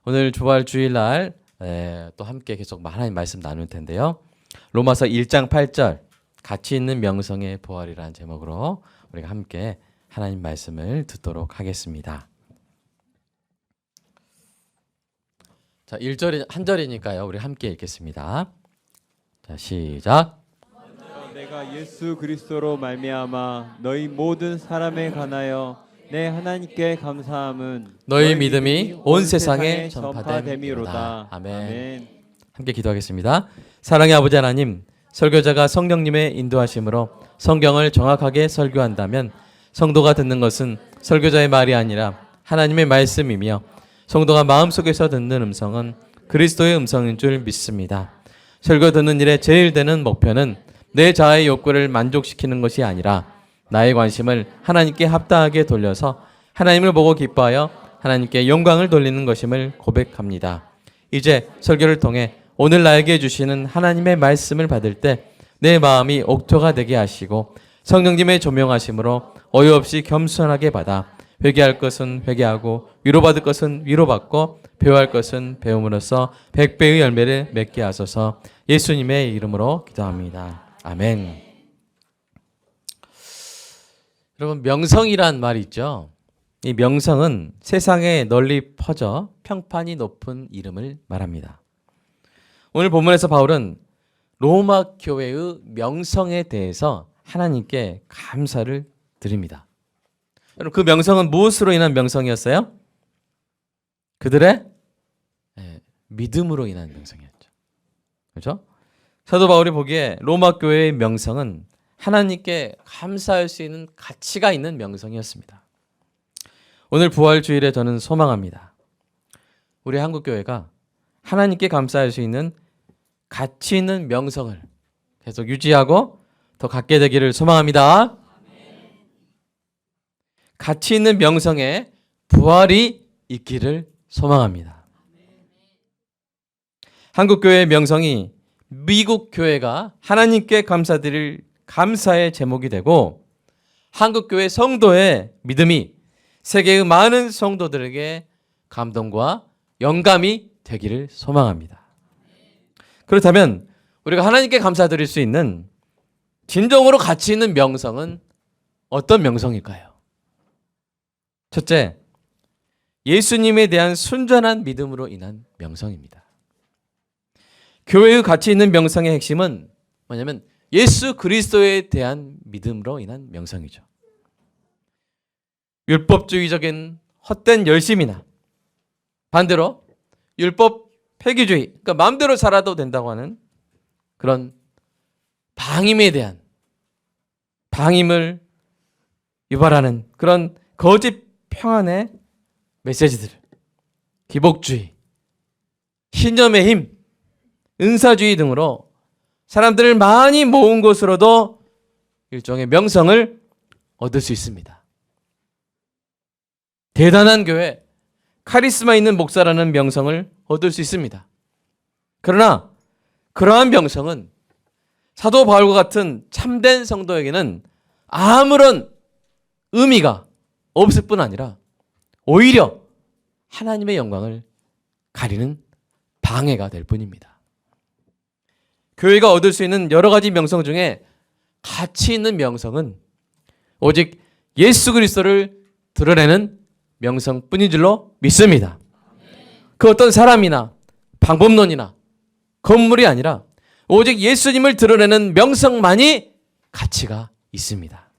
오늘 부활주일날 또 함께 계속 하나님 말씀 나눌 텐데요. 로마서 1장 8절 가치 있는 명성의 부활이라는 제목으로 우리가 함께 하나님 말씀을 듣도록 하겠습니다. 자, 1절이 한 절이니까요. 우리 함께 읽겠습니다. 자, 시작. 내가 예수 그리스도로 말미암아 너희 모든 사람에 관하여 내 하나님께 감사함은 너희 믿음이 온 세상에 전파됨이로다. 아멘. 함께 기도하겠습니다. 사랑의 아버지 하나님, 설교자가 성령님의 인도하심으로 성경을 정확하게 설교한다면 성도가 듣는 것은 설교자의 말이 아니라 하나님의 말씀이며 성도가 마음속에서 듣는 음성은 그리스도의 음성인 줄 믿습니다. 설교 듣는 일에 제일 되는 목표는 내 자아의 욕구를 만족시키는 것이 아니라 나의 관심을 하나님께 합당하게 돌려서 하나님을 보고 기뻐하여 하나님께 영광을 돌리는 것임을 고백합니다. 이제 설교를 통해 오늘 나에게 주시는 하나님의 말씀을 받을 때 내 마음이 옥토가 되게 하시고 성령님의 조명하심으로 어이없이 겸손하게 받아 회개할 것은 회개하고 위로받을 것은 위로받고 배워할 것은 배움으로써 100배의 열매를 맺게 하소서. 예수님의 이름으로 기도합니다. 아멘. 여러분, 명성이란 말이 있죠. 이 명성은 세상에 널리 퍼져 평판이 높은 이름을 말합니다. 오늘 본문에서 바울은 로마 교회의 명성에 대해서 하나님께 감사를 드립니다. 여러분, 그 명성은 무엇으로 인한 명성이었어요? 그들의 믿음으로 인한 명성이었죠. 그렇죠? 사도 바울이 보기에 로마 교회의 명성은 하나님께 감사할 수 있는 가치가 있는 명성이었습니다. 오늘 부활주일에 저는 소망합니다. 우리 한국교회가 하나님께 감사할 수 있는 가치 있는 명성을 계속 유지하고 더 갖게 되기를 소망합니다. 가치 있는 명성에 부활이 있기를 소망합니다. 한국교회의 명성이 미국 교회가 하나님께 감사드릴 감사의 제목이 되고 한국교회 성도의 믿음이 세계의 많은 성도들에게 감동과 영감이 되기를 소망합니다. 그렇다면 우리가 하나님께 감사드릴 수 있는 진정으로 가치 있는 명성은 어떤 명성일까요? 첫째, 예수님에 대한 순전한 믿음으로 인한 명성입니다. 교회의 가치 있는 명성의 핵심은 뭐냐면 예수 그리스도에 대한 믿음으로 인한 명성이죠. 율법주의적인 헛된 열심이나 반대로 율법 폐기주의, 그러니까 마음대로 살아도 된다고 하는 그런 방임에 대한 방임을 유발하는 그런 거짓 평안의 메시지들, 기복주의, 신념의 힘, 은사주의 등으로 사람들을 많이 모은 것으로도 일종의 명성을 얻을 수 있습니다. 대단한 교회, 카리스마 있는 목사라는 명성을 얻을 수 있습니다. 그러나 그러한 명성은 사도 바울과 같은 참된 성도에게는 아무런 의미가 없을 뿐 아니라 오히려 하나님의 영광을 가리는 방해가 될 뿐입니다. 교회가 얻을 수 있는 여러 가지 명성 중에 가치 있는 명성은 오직 예수 그리스도를 드러내는 명성뿐인 줄로 믿습니다. 그 어떤 사람이나 방법론이나 건물이 아니라 오직 예수님을 드러내는 명성만이 가치가 있습니다.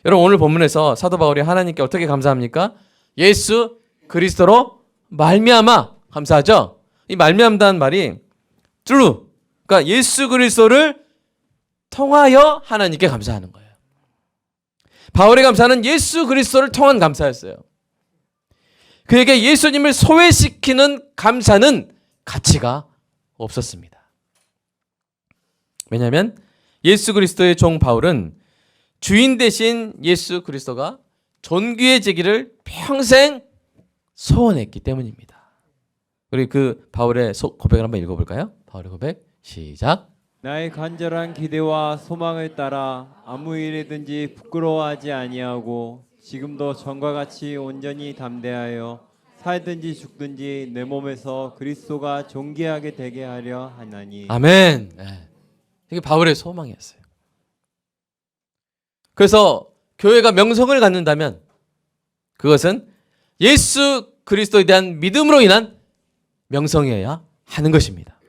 여러분, 오늘 본문에서 사도 바울이 하나님께 어떻게 감사합니까? 예수 그리스도로 말미암아 감사하죠. 이 말미암다는 말이 through, 그러니까 예수 그리스도를 통하여 하나님께 감사하는 거예요. 바울의 감사는 예수 그리스도를 통한 감사였어요. 그에게 예수님을 소외시키는 감사는 가치가 없었습니다. 왜냐하면 예수 그리스도의 종 바울은 주인 대신 예수 그리스도가 존귀해지기를 평생 소원했기 때문입니다. 우리 그 바울의 고백을 한번 읽어볼까요? 바울의 고백 시작. 나의 간절한 기대와 소망을 따라 아무 일이든지 부끄러워하지 아니하고 지금도 전과 같이 온전히 담대하여 살든지 죽든지 내 몸에서 그리스도가 존귀하게 되게 하려 하나니. 아멘. 네. 이게 바울의 소망이었어요. 그래서 교회가 명성을 갖는다면 그것은 예수 그리스도에 대한 믿음으로 인한 명성이어야 하는 것입니다.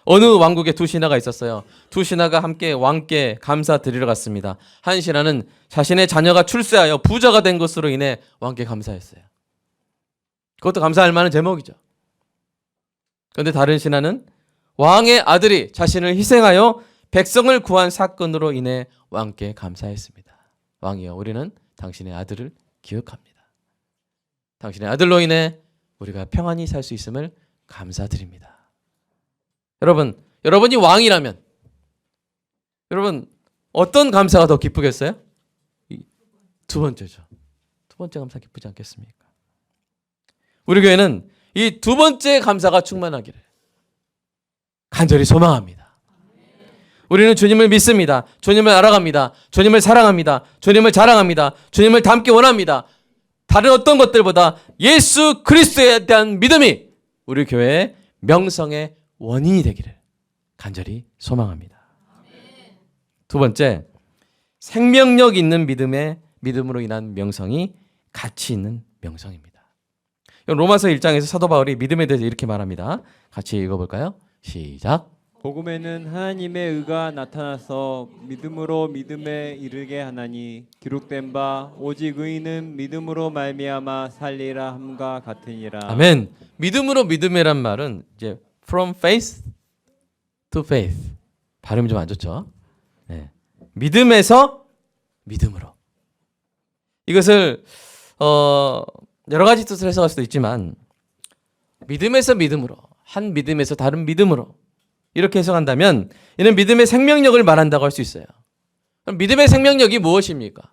어느 왕국에 두 신하가 있었어요. 두 신하가 함께 왕께 감사드리러 갔습니다. 한 신하는 자신의 자녀가 출세하여 부자가 된 것으로 인해 왕께 감사했어요. 그것도 감사할 만한 제목이죠. 그런데 다른 신하는 왕의 아들이 자신을 희생하여 백성을 구한 사건으로 인해 왕께 감사했습니다. 왕이여, 우리는 당신의 아들을 기억합니다. 당신의 아들로 인해 우리가 평안히 살 수 있음을 감사드립니다. 여러분이 왕이라면 여러분 어떤 감사가 더 기쁘겠어요? 두 번째죠. 두 번째 감사 기쁘지 않겠습니까? 우리 교회는 이 두 번째 감사가 충만하기를 간절히 소망합니다. 우리는 주님을 믿습니다. 주님을 알아갑니다. 주님을 사랑합니다. 주님을 자랑합니다. 주님을 닮기 원합니다. 다른 어떤 것들보다 예수 그리스도에 대한 믿음이 우리 교회의 명성의 원인이 되기를 간절히 소망합니다. 두 번째, 생명력 있는 믿음으로 인한 명성이 가치 있는 명성입니다. 로마서 1장에서 사도 바울이 믿음에 대해서 이렇게 말합니다. 같이 읽어볼까요? 시작. 복음에는 하나님의 의가 나타나서 믿음으로 믿음에 이르게 하나니 기록된 바 오직 의인은 믿음으로 말미암아 살리라 함과 같으니라. 아멘. 믿음으로 믿음이란 말은 이제 from faith to faith. 발음이 좀 안 좋죠? 네. 믿음에서 믿음으로. 이것을 여러 가지 뜻을 해석할 수도 있지만 믿음에서 믿음으로, 한 믿음에서 다른 믿음으로 이렇게 해석한다면 이는 믿음의 생명력을 말한다고 할 수 있어요. 그럼 믿음의 생명력이 무엇입니까?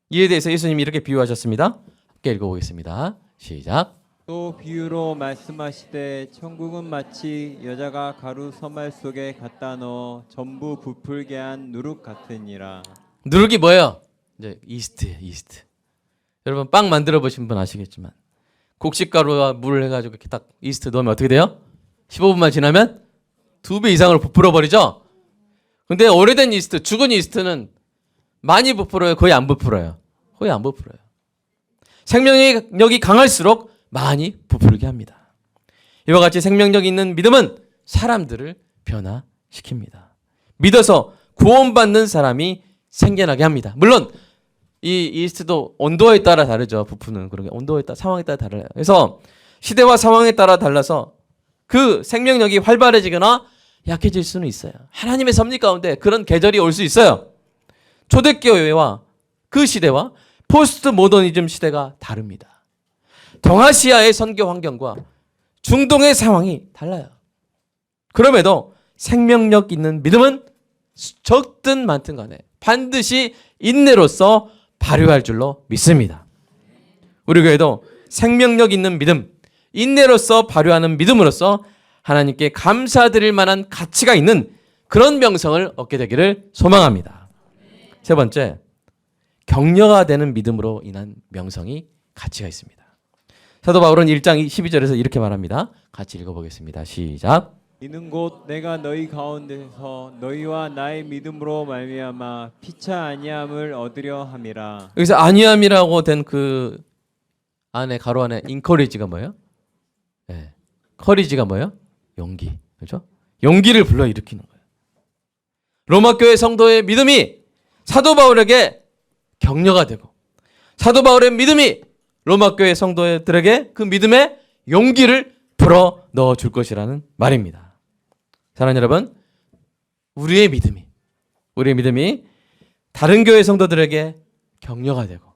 이에 대해서 예수님이 이렇게 비유하셨습니다. 함께 읽어보겠습니다. 시작. 또 비유로 말씀하시되 천국은 마치 여자가 가루 서말 속에 갖다 넣어 전부 부풀게 한 누룩 같으니라. 누룩이 뭐예요? 이제 이스트예요, 이스트. 여러분 빵 만들어 보신 분 아시겠지만 곡식가루와 물을 해가지고 이렇게 딱 이스트 넣으면 어떻게 돼요? 15분만 지나면 2배 이상으로 부풀어 버리죠. 근데 오래된 이스트, 죽은 이스트는 많이 부풀어요? 거의 안 부풀어요? 거의 안 부풀어요. 생명력이 강할수록 많이 부풀게 합니다. 이와 같이 생명력 있는 믿음은 사람들을 변화시킵니다. 믿어서 구원받는 사람이 생겨나게 합니다. 물론 이 이스트도 온도에 따라 다르죠. 부푸는 그런 게 온도에 따라, 상황에 따라 달라요. 그래서 시대와 상황에 따라 달라서 그 생명력이 활발해지거나 약해질 수는 있어요. 하나님의 섭리 가운데 그런 계절이 올 수 있어요. 초대교회와 그 시대와 포스트 모더니즘 시대가 다릅니다. 동아시아의 선교 환경과 중동의 상황이 달라요. 그럼에도 생명력 있는 믿음은 적든 많든 간에 반드시 인내로서 발휘할 줄로 믿습니다. 우리 교회도 생명력 있는 믿음, 인내로서 발휘하는 믿음으로써 하나님께 감사드릴 만한 가치가 있는 그런 명성을 얻게 되기를 소망합니다. 세 번째, 격려가 되는 믿음으로 인한 명성이 가치가 있습니다. 사도 바울은 1장 12절에서 이렇게 말합니다. 같이 읽어보겠습니다. 시작. 이는 곧 내가 너희 가운데서 너희와 나의 믿음으로 말미암아 피차 아니함을 얻으려 함이라. 여기서 아니함이라고 된 그 안에 가로 안에 인커리지가 뭐예요? 네. 커리지가 뭐예요? 용기. 그렇죠? 용기를 불러일으키는 거예요. 로마 교회 성도의 믿음이 사도 바울에게 격려가 되고 사도 바울의 믿음이 로마 교회 성도들에게 그 믿음의 용기를 불어 넣어 줄 것이라는 말입니다. 사랑하는 여러분, 우리의 믿음이 다른 교회 성도들에게 격려가 되고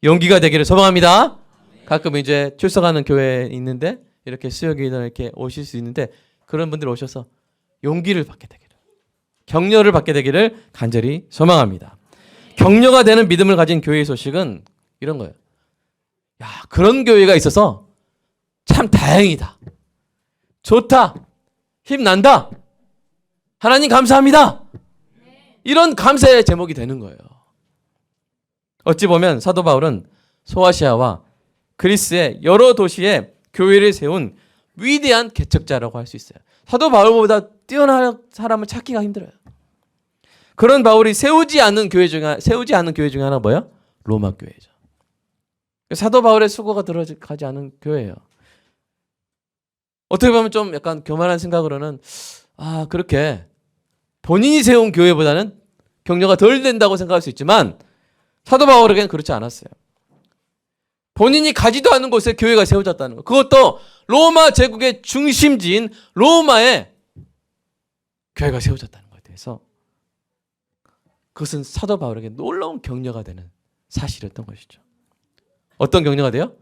용기가 되기를 소망합니다. 가끔 이제 출석하는 교회에 있는데 이렇게 수요기나 이렇게 오실 수 있는데 그런 분들 오셔서 용기를 받게 되기를, 격려를 받게 되기를 간절히 소망합니다. 격려가 되는 믿음을 가진 교회의 소식은 이런 거예요. 야, 그런 교회가 있어서 참 다행이다. 좋다. 힘난다. 하나님 감사합니다. 이런 감사의 제목이 되는 거예요. 어찌 보면 사도 바울은 소아시아와 그리스의 여러 도시에 교회를 세운 위대한 개척자라고 할 수 있어요. 사도 바울보다 뛰어난 사람을 찾기가 힘들어요. 그런 바울이 세우지 않는 교회 중에 하나 뭐야? 로마 교회죠. 사도 바울의 수고가 들어가지 않은 교회예요. 어떻게 보면 좀 약간 교만한 생각으로는 그렇게 본인이 세운 교회보다는 격려가 덜 된다고 생각할 수 있지만 사도 바울에게는 그렇지 않았어요. 본인이 가지도 않은 곳에 교회가 세워졌다는 것. 그것도 로마 제국의 중심지인 로마에 교회가 세워졌다는 것에 대해서 그것은 사도 바울에게 놀라운 격려가 되는 사실이었던 것이죠. 어떤 격려가 돼요?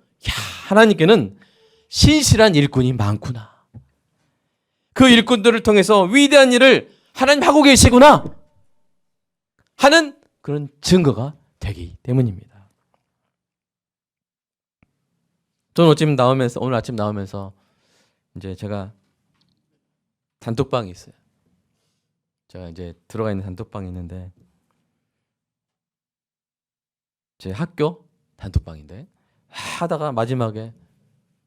하나님께는 신실한 일꾼이 많구나. 그 일꾼들을 통해서 위대한 일을 하나님 하고 계시구나 하는 그런 증거가 되기 때문입니다. 저는 오늘 아침 나오면서 이제 제가 단톡방이 있어요. 제가 이제 들어가 있는 단톡방이 있는데 제 학교 단톡방인데 하다가 마지막에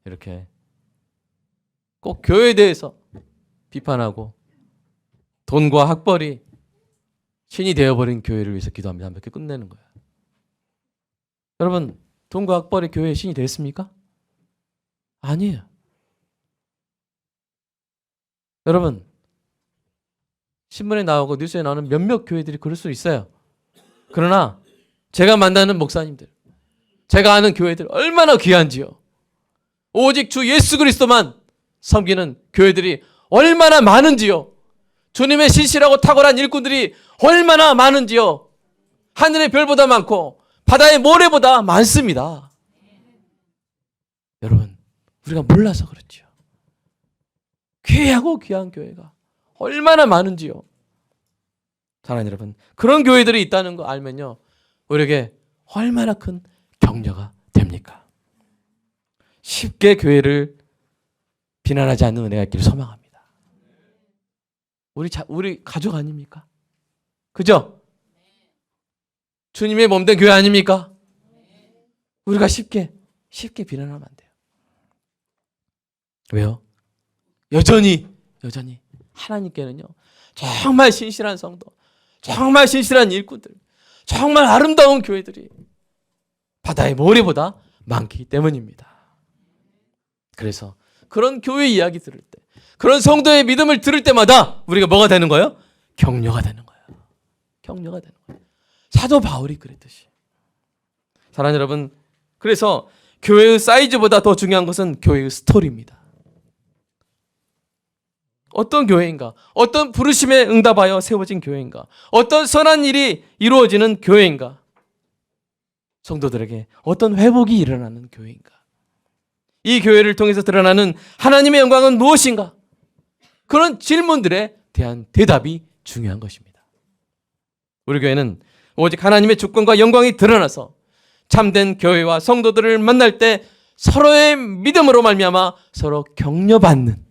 이렇게 꼭 교회에 대해서 비판하고 돈과 학벌이 신이 되어버린 교회를 위해서 기도합니다. 이렇게 끝내는 거예요. 여러분, 돈과 학벌이 교회의 신이 됐습니까? 아니에요. 여러분, 신문에 나오고 뉴스에 나오는 몇몇 교회들이 그럴 수 있어요. 그러나 제가 만나는 목사님들, 제가 아는 교회들 얼마나 귀한지요. 오직 주 예수 그리스도만 섬기는 교회들이 얼마나 많은지요. 주님의 신실하고 탁월한 일꾼들이 얼마나 많은지요. 하늘의 별보다 많고 바다의 모래보다 많습니다. 여러분, 우리가 몰라서 그렇지요. 귀하고 귀한 교회가 얼마나 많은지요. 사랑하는 여러분, 그런 교회들이 있다는 거 알면요, 우리에게 얼마나 큰 격려가 됩니까? 쉽게 교회를 비난하지 않는 은혜가 있기를 소망합니다. 우리 가족 아닙니까? 그죠? 주님의 몸된 교회 아닙니까? 우리가 쉽게 비난하면 안 돼요. 왜요? 여전히 하나님께는요, 정말 신실한 성도, 정말 신실한 일꾼들, 정말 아름다운 교회들이 바다의 모래보다 많기 때문입니다. 그래서 그런 교회 이야기 들을 때, 그런 성도의 믿음을 들을 때마다 우리가 뭐가 되는 거예요? 격려가 되는 거예요. 격려가 되는 거예요. 사도 바울이 그랬듯이. 사랑하는 여러분, 그래서 교회의 사이즈보다 더 중요한 것은 교회의 스토리입니다. 어떤 교회인가? 어떤 부르심에 응답하여 세워진 교회인가? 어떤 선한 일이 이루어지는 교회인가? 성도들에게 어떤 회복이 일어나는 교회인가? 이 교회를 통해서 드러나는 하나님의 영광은 무엇인가? 그런 질문들에 대한 대답이 중요한 것입니다. 우리 교회는 오직 하나님의 주권과 영광이 드러나서 참된 교회와 성도들을 만날 때 서로의 믿음으로 말미암아 서로 격려받는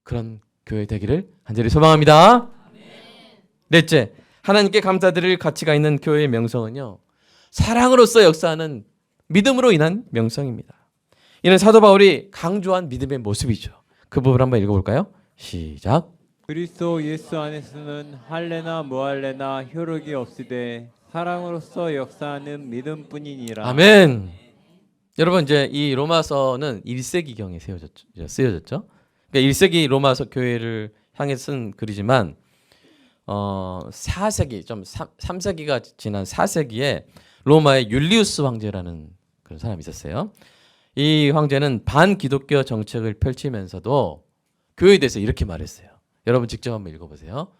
그런 교회 되기를 간절히 소망합니다. 넷째, 하나님께 감사드릴 가치가 있는 교회의 명성은요, 사랑으로서 역사하는 믿음으로 인한 명성입니다. 이는 사도 바울이 강조한 믿음의 모습이죠. 그 부분 한번 읽어볼까요? 시작. 그리스도 예수 안에서는 할례나 무할례나 효력이 없으되 사랑으로서 역사하는 믿음뿐이니라. 아멘. 여러분, 이제 이 로마서는 1세기경에 쓰여졌죠. 그러니까 1세기 로마서 교회를 향해 쓴 글이지만 4세기, 좀 3세기가 지난 4세기에 로마의 율리우스 황제라는 그런 사람이 있었어요. 이 황제는 반기독교 정책을 펼치면서도 교회에 대해서 이렇게 말했어요. 여러분 직접 한번 읽어보세요.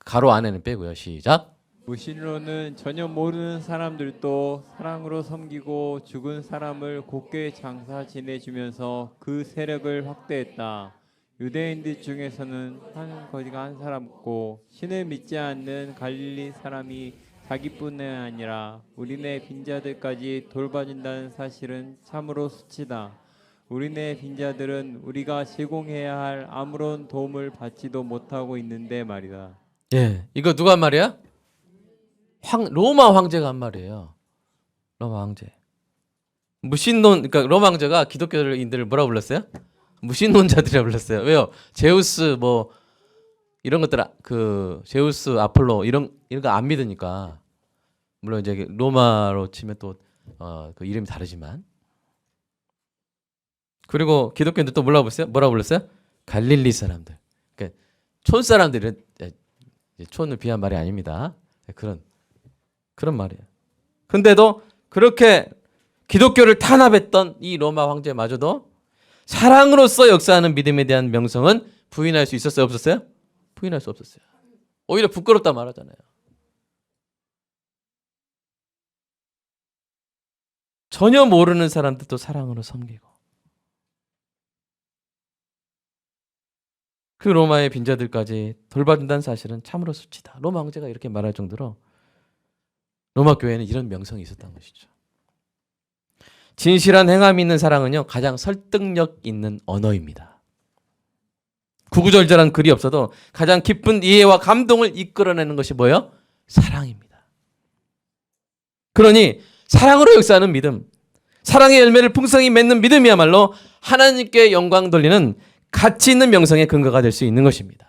가로 안에는 빼고요. 시작. 무신론은 전혀 모르는 사람들도 사랑으로 섬기고 죽은 사람을 곱게 장사 지내주면서 그 세력을 확대했다. 유대인들 중에서는 한 사람 없고 신을 믿지 않는 갈릴리 사람이 자기뿐만 아니라 우리네 빈자들까지 돌봐준다는 사실은 참으로 수치다. 우리네 빈자들은 우리가 제공해야 할 아무런 도움을 받지도 못하고 있는데 말이다. 예, 이거 누가 한 말이야? 로마 황제가 한 말이에요. 로마 황제. 무신론, 그러니까 로마 황제가 기독교인들을 뭐라고 불렀어요? 무신론자들이라고 불렀어요. 왜요? 제우스 뭐 이런 것들, 그 제우스, 아폴로 이런 거 안 믿으니까. 물론 이제 로마로 치면 또 그 이름이 다르지만. 그리고 기독교인들 또 뭐라고 불렀어요? 갈릴리 사람들. 그러니까 촌 사람들은 촌을 비한 말이 아닙니다. 그런 말이에요. 근데도 그렇게 기독교를 탄압했던 이 로마 황제마저도 사랑으로서 역사하는 믿음에 대한 명성은 부인할 수 있었어요? 없었어요? 부인할 수 없었어요. 오히려 부끄럽다 말하잖아요. 전혀 모르는 사람들도 사랑으로 섬기고, 그 로마의 빈자들까지 돌봐준다는 사실은 참으로 수치다. 로마 황제가 이렇게 말할 정도로 로마 교회는 이런 명성이 있었던 것이죠. 진실한 행함이 있는 사랑은요, 가장 설득력 있는 언어입니다. 구구절절한 글이 없어도 가장 깊은 이해와 감동을 이끌어내는 것이 뭐예요? 사랑입니다. 그러니 사랑으로 역사하는 믿음, 사랑의 열매를 풍성히 맺는 믿음이야말로 하나님께 영광 돌리는 가치 있는 명성의 근거가 될 수 있는 것입니다.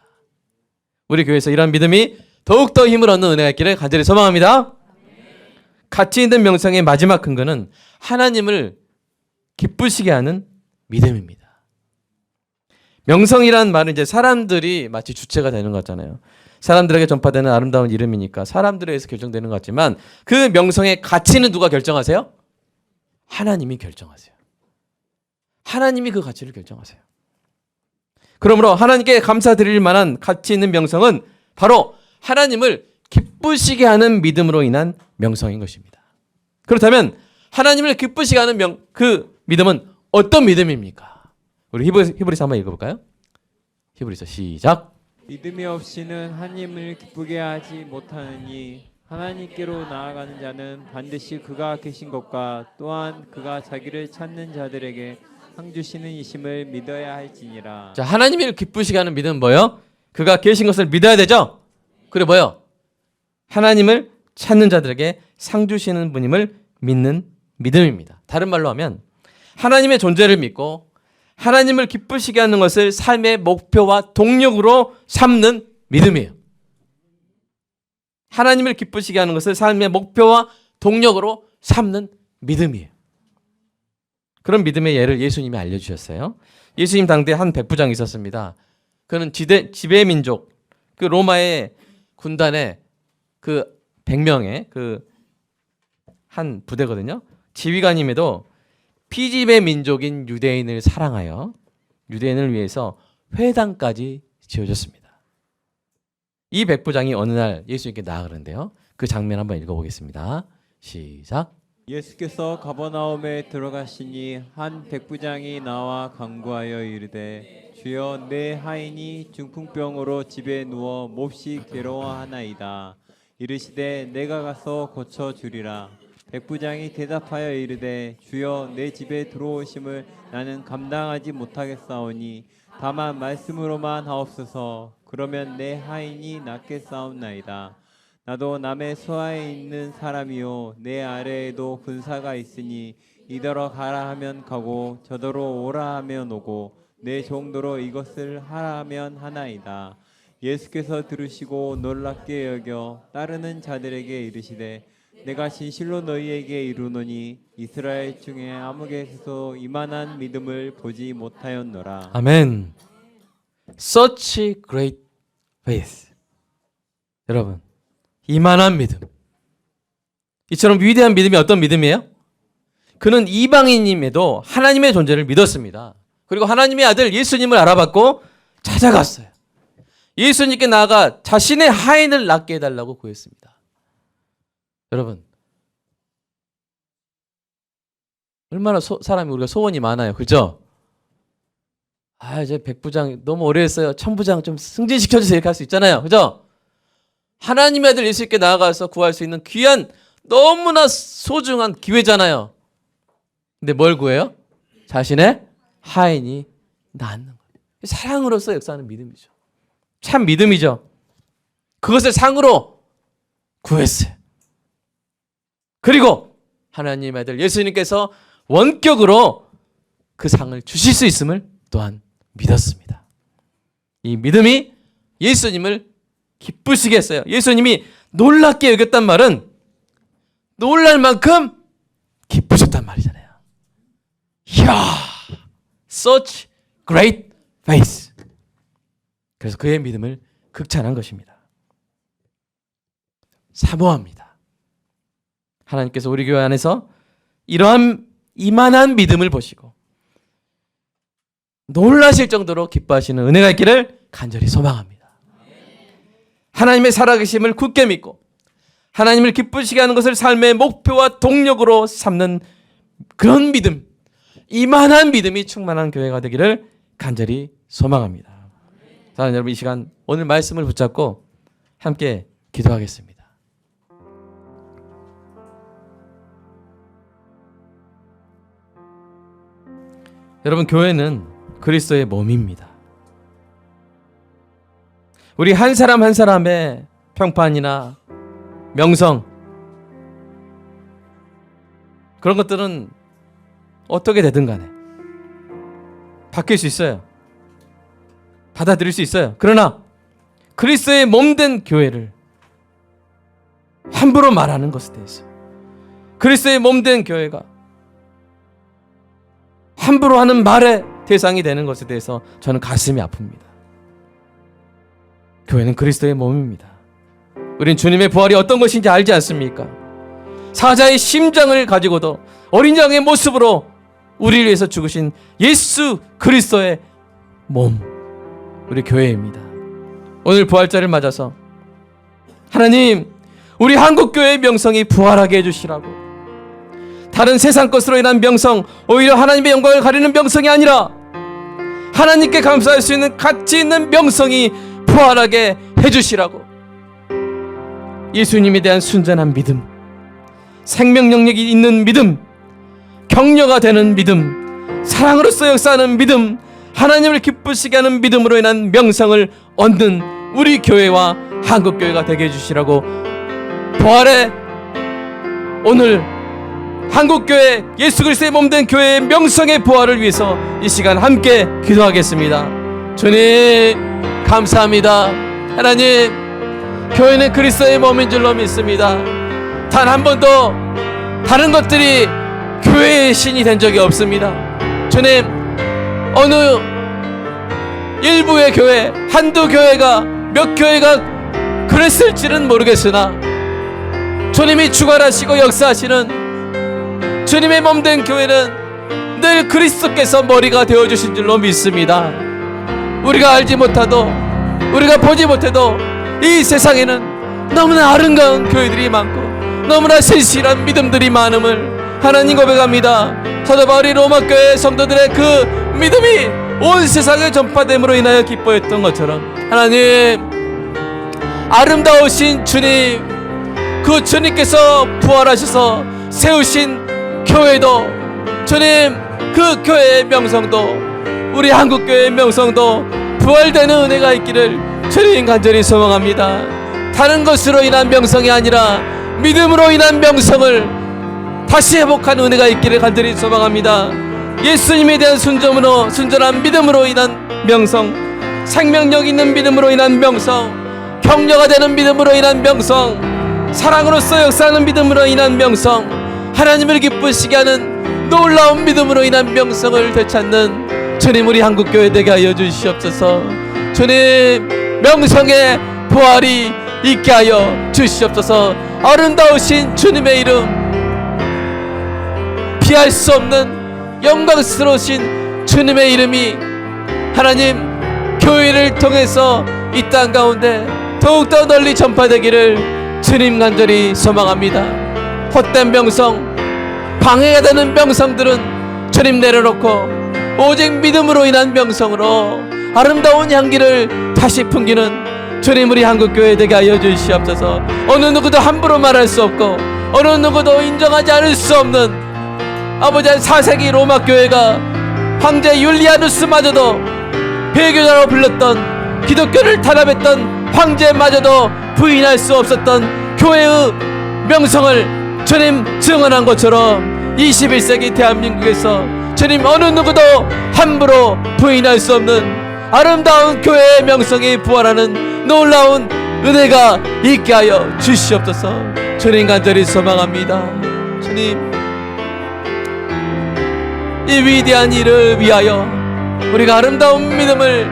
우리 교회에서 이런 믿음이 더욱더 힘을 얻는 은혜가 있기를 간절히 소망합니다. 가치 있는 명성의 마지막 근거는 하나님을 기쁘시게 하는 믿음입니다. 명성이란 말은 이제 사람들이 마치 주체가 되는 것 같잖아요. 사람들에게 전파되는 아름다운 이름이니까 사람들에 의해서 결정되는 것 같지만 그 명성의 가치는 누가 결정하세요? 하나님이 결정하세요. 하나님이 그 가치를 결정하세요. 그러므로 하나님께 감사드릴 만한 가치 있는 명성은 바로 하나님을 기쁘시게 하는 믿음으로 인한 명성인 것입니다. 그렇다면 하나님을 기쁘시게 하는 그 믿음은 어떤 믿음입니까? 우리 히브리서 한번 읽어볼까요? 히브리서 시작. 믿음이 없이는 하나님을 기쁘게 하지 못하느니 하나님께로 나아가는 자는 반드시 그가 계신 것과 또한 그가 자기를 찾는 자들에게 상 주시는 이심을 믿어야 할지니라. 자, 하나님을 기쁘시게 하는 믿음은 뭐예요? 그가 계신 것을 믿어야 되죠? 그래 뭐예요? 하나님을 찾는 자들에게 상 주시는 분임을 믿는 믿음입니다. 다른 말로 하면 하나님의 존재를 믿고 하나님을 기쁘시게 하는 것을 삶의 목표와 동력으로 삼는 믿음이에요. 하나님을 기쁘시게 하는 것을 삶의 목표와 동력으로 삼는 믿음이에요. 그런 믿음의 예를 예수님이 알려주셨어요. 예수님 당대에 한 백부장이 있었습니다. 그는 지배민족, 그 로마의 군단의 그 100명의 그 한 부대거든요. 지휘관임에도 피지배 민족인 유대인을 사랑하여 유대인을 위해서 회당까지 지어줬습니다. 이 백부장이 어느 날 예수님께 나아가는데요. 그 장면 한번 읽어보겠습니다. 시작. 예수께서 가버나움에 들어가시니 한 백부장이 나와 간구하여 이르되 주여 내 하인이 중풍병으로 집에 누워 몹시 괴로워하나이다. 이르시되 내가 가서 고쳐주리라. 백부장이 대답하여 이르되 주여 내 집에 들어오심을 나는 감당하지 못하겠사오니 다만 말씀으로만 하옵소서. 그러면 내 하인이 낫겠사옵나이다. 나도 남의 수하에 있는 사람이요 내 아래에도 군사가 있으니 이더러 가라 하면 가고 저더러 오라 하면 오고 내 정도로 이것을 하라 하면 하나이다. 예수께서 들으시고 놀랍게 여겨 따르는 자들에게 이르시되 내가 진실로 너희에게 이르노니 이스라엘 중에 아무개에서도 이만한 믿음을 보지 못하였노라. 아멘. Such great faith. 여러분, 이만한 믿음. 이처럼 위대한 믿음이 어떤 믿음이에요? 그는 이방인임에도 하나님의 존재를 믿었습니다. 그리고 하나님의 아들 예수님을 알아봤고 찾아갔어요. 예수님께 나아가 자신의 하인을 낫게 해달라고 구했습니다. 여러분, 얼마나 사람이 우리가 소원이 많아요. 그죠? 이제 백부장 너무 오래 했어요. 천부장 좀 승진시켜주세요. 이렇게 할 수 있잖아요. 그죠? 하나님의 아들 예수님께 나아가서 구할 수 있는 귀한 너무나 소중한 기회잖아요. 근데 뭘 구해요? 자신의 하인이 낫는 거예요. 사랑으로서 역사하는 믿음이죠. 참 믿음이죠. 그것을 상으로 구했어요. 그리고 하나님의 아들 예수님께서 원격으로 그 상을 주실 수 있음을 또한 믿었습니다. 이 믿음이 예수님을 기쁘시게 했어요. 예수님이 놀랍게 여겼단 말은 놀랄 만큼 기쁘셨단 말이잖아요. 이야, such great faith. 그래서 그의 믿음을 극찬한 것입니다. 사모합니다. 하나님께서 우리 교회 안에서 이만한 믿음을 보시고 놀라실 정도로 기뻐하시는 은혜가 있기를 간절히 소망합니다. 하나님의 살아계심을 굳게 믿고 하나님을 기쁘시게 하는 것을 삶의 목표와 동력으로 삼는 그런 믿음, 이만한 믿음이 충만한 교회가 되기를 간절히 소망합니다. 사랑하는 여러분, 이 시간 오늘 말씀을 붙잡고 함께 기도하겠습니다. 여러분, 교회는 그리스도의 몸입니다. 우리 한 사람 한 사람의 평판이나 명성, 그런 것들은 어떻게 되든 간에 바뀔 수 있어요. 받아들일 수 있어요. 그러나 그리스도의 몸된 교회를 함부로 말하는 것에 대해서, 그리스도의 몸된 교회가 함부로 하는 말의 대상이 되는 것에 대해서 저는 가슴이 아픕니다. 교회는 그리스도의 몸입니다. 우린 주님의 부활이 어떤 것인지 알지 않습니까? 사자의 심장을 가지고도 어린 양의 모습으로 우리를 위해서 죽으신 예수 그리스도의 몸, 우리 교회입니다. 오늘 부활절을 맞아서 하나님, 우리 한국교회의 명성이 부활하게 해주시라고, 다른 세상 것으로 인한 명성, 오히려 하나님의 영광을 가리는 명성이 아니라 하나님께 감사할 수 있는 가치 있는 명성이 부활하게 해주시라고, 예수님에 대한 순전한 믿음, 생명 영역이 있는 믿음, 격려가 되는 믿음, 사랑으로서 역사하는 믿음, 하나님을 기쁘시게 하는 믿음으로 인한 명성을 얻는 우리 교회와 한국교회가 되게 해주시라고, 부활의 오늘 한국교회 예수 그리스도의 몸된 교회의 명성의 부활을 위해서 이 시간 함께 기도하겠습니다. 주님 감사합니다. 하나님, 교회는 그리스도의 몸인 줄로 믿습니다. 단 한 번도 다른 것들이 교회의 신이 된 적이 없습니다. 주님, 어느 일부의 교회, 한두 교회가, 몇 교회가 그랬을지는 모르겠으나 주님이 주관하시고 역사하시는 주님의 몸된 교회는 늘 그리스도께서 머리가 되어주신 줄로 믿습니다. 우리가 알지 못하도, 우리가 보지 못해도 이 세상에는 너무나 아름다운 교회들이 많고 너무나 신실한 믿음들이 많음을 하나님 고백합니다. 사도 바울이 로마교회 성도들의 그 믿음이 온 세상에 전파됨으로 인하여 기뻐했던 것처럼, 하나님, 아름다우신 주님, 그 주님께서 부활하셔서 세우신 교회도, 주님, 그 교회의 명성도, 우리 한국교회의 명성도 부활되는 은혜가 있기를 주님 간절히 소망합니다. 다른 것으로 인한 명성이 아니라 믿음으로 인한 명성을 다시 회복하는 은혜가 있기를 간절히 소망합니다. 예수님에 대한 순전한 믿음으로 인한 명성, 생명력 있는 믿음으로 인한 명성, 격려가 되는 믿음으로 인한 명성, 사랑으로서 역사하는 믿음으로 인한 명성, 하나님을 기쁘시게 하는 놀라운 믿음으로 인한 명성을 되찾는 주님, 우리 한국교회 되게 하여 주시옵소서. 주님, 명성의 부활이 있게 하여 주시옵소서. 아름다우신 주님의 이름, 피할 수 없는 영광스러우신 주님의 이름이 하나님 교회를 통해서 이 땅 가운데 더욱더 널리 전파되기를 주님 간절히 소망합니다. 헛된 명성, 방해가 되는 명성들은 주님 내려놓고 오직 믿음으로 인한 명성으로 아름다운 향기를 다시 풍기는 주님, 우리 한국교회 되게 하여 주시옵소서. 어느 누구도 함부로 말할 수 없고 어느 누구도 인정하지 않을 수 없는 아버지, 4세기 로마교회가 황제 율리아누스마저도 배교자로 불렀던, 기독교를 탄압했던 황제마저도 부인할 수 없었던 교회의 명성을 주님 증언한 것처럼 21세기 대한민국에서 주님 어느 누구도 함부로 부인할 수 없는 아름다운 교회의 명성이 부활하는 놀라운 은혜가 있게 하여 주시옵소서. 주님 간절히 소망합니다. 주님, 이 위대한 일을 위하여 우리가 아름다운 믿음을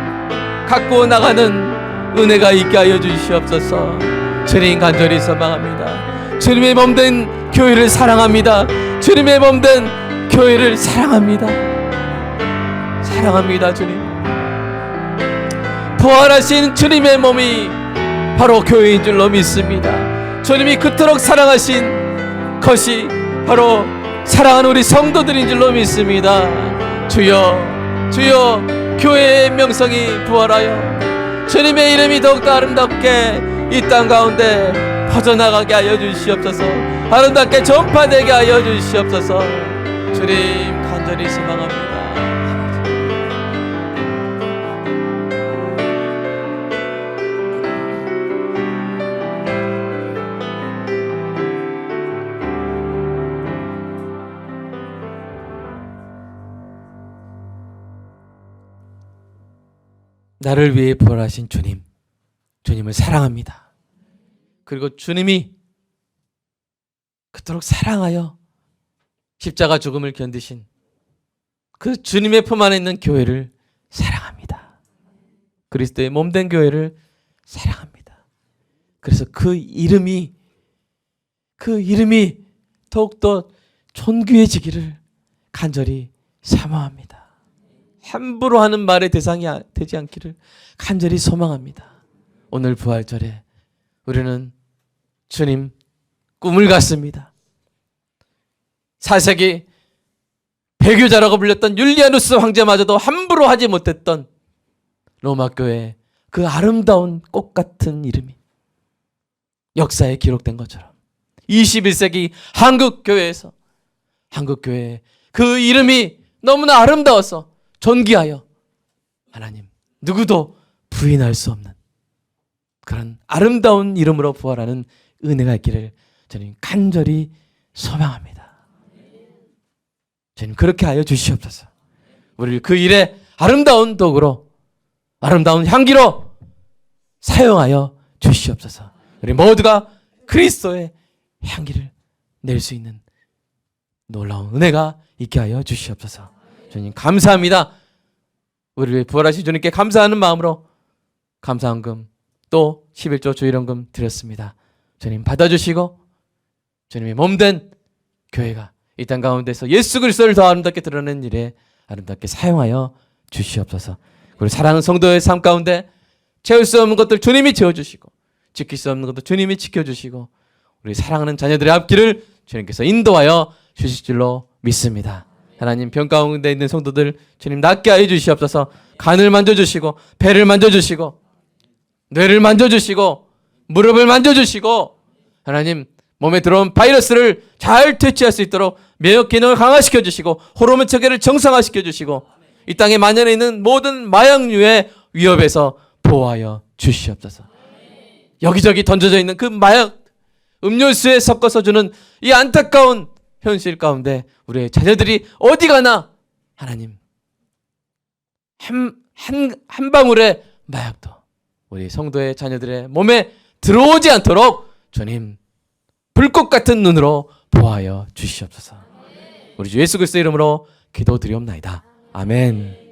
갖고 나가는 은혜가 있게 하여 주시옵소서. 주님 간절히 소망합니다. 주님의 몸된 교회를 사랑합니다. 주님의 몸된 교회를 사랑합니다. 사랑합니다. 주님, 부활하신 주님의 몸이 바로 교회인 줄로 믿습니다. 주님이 그토록 사랑하신 것이 바로 사랑하는 우리 성도들인 줄로 믿습니다. 주여, 주여, 교회의 명성이 부활하여 주님의 이름이 더욱더 아름답게 이 땅 가운데 퍼져나가게 하여 주시옵소서. 아름답게 전파되게 하여 주시옵소서. 주님 간절히 소망합니다. 나를 위해 부활하신 주님, 주님을 사랑합니다. 그리고 주님이 그토록 사랑하여 십자가 죽음을 견디신 그 주님의 품 안에 있는 교회를 사랑합니다. 그리스도의 몸된 교회를 사랑합니다. 그래서 그 이름이 더욱더 존귀해지기를 간절히 사모합니다. 함부로 하는 말의 대상이 되지 않기를 간절히 소망합니다. 오늘 부활절에 우리는 주님 꿈을 갖습니다. 4세기 배교자라고 불렸던 율리아누스 황제마저도 함부로 하지 못했던 로마 교회의 그 아름다운 꽃 같은 이름이 역사에 기록된 것처럼 21세기 한국 교회에서 한국 교회의 그 이름이 너무나 아름다워서 존귀하여 하나님 누구도 부인할 수 없는 그런 아름다운 이름으로 부활하는 은혜가 있기를 저는 간절히 소망합니다. 저는 그렇게 하여 주시옵소서. 우리를 그 일에 아름다운 도구로 아름다운 향기로 사용하여 주시옵소서. 우리 모두가 그리스도의 향기를 낼 수 있는 놀라운 은혜가 있게 하여 주시옵소서. 주님 감사합니다. 우리를 위해 부활하신 주님께 감사하는 마음으로 감사헌금 또 11조 주일헌금 드렸습니다. 주님 받아주시고 주님의 몸된 교회가 이 땅 가운데서 예수 그리스도를 더 아름답게 드러내는 일에 아름답게 사용하여 주시옵소서. 우리 사랑하는 성도의 삶 가운데 채울 수 없는 것들 주님이 채워주시고 지킬 수 없는 것들 주님이 지켜주시고 우리 사랑하는 자녀들의 앞길을 주님께서 인도하여 주실 줄로 믿습니다. 하나님 병 가운데 있는 성도들 주님 낫게 하여 주시옵소서. 간을 만져주시고 배를 만져주시고 뇌를 만져주시고 무릎을 만져주시고 하나님 몸에 들어온 바이러스를 잘 퇴치할 수 있도록 면역 기능을 강화시켜 주시고 호르몬 체계를 정상화시켜 주시고 이 땅에 만연해 있는 모든 마약류의 위협에서 보호하여 주시옵소서. 여기저기 던져져 있는 그 마약 음료수에 섞어서 주는 이 안타까운 현실 가운데 우리의 자녀들이 어디 가나 하나님 한 방울의 마약도 우리 성도의 자녀들의 몸에 들어오지 않도록 주님 불꽃 같은 눈으로 보호하여 주시옵소서. 우리 주 예수 그리스도 이름으로 기도드리옵나이다. 아멘.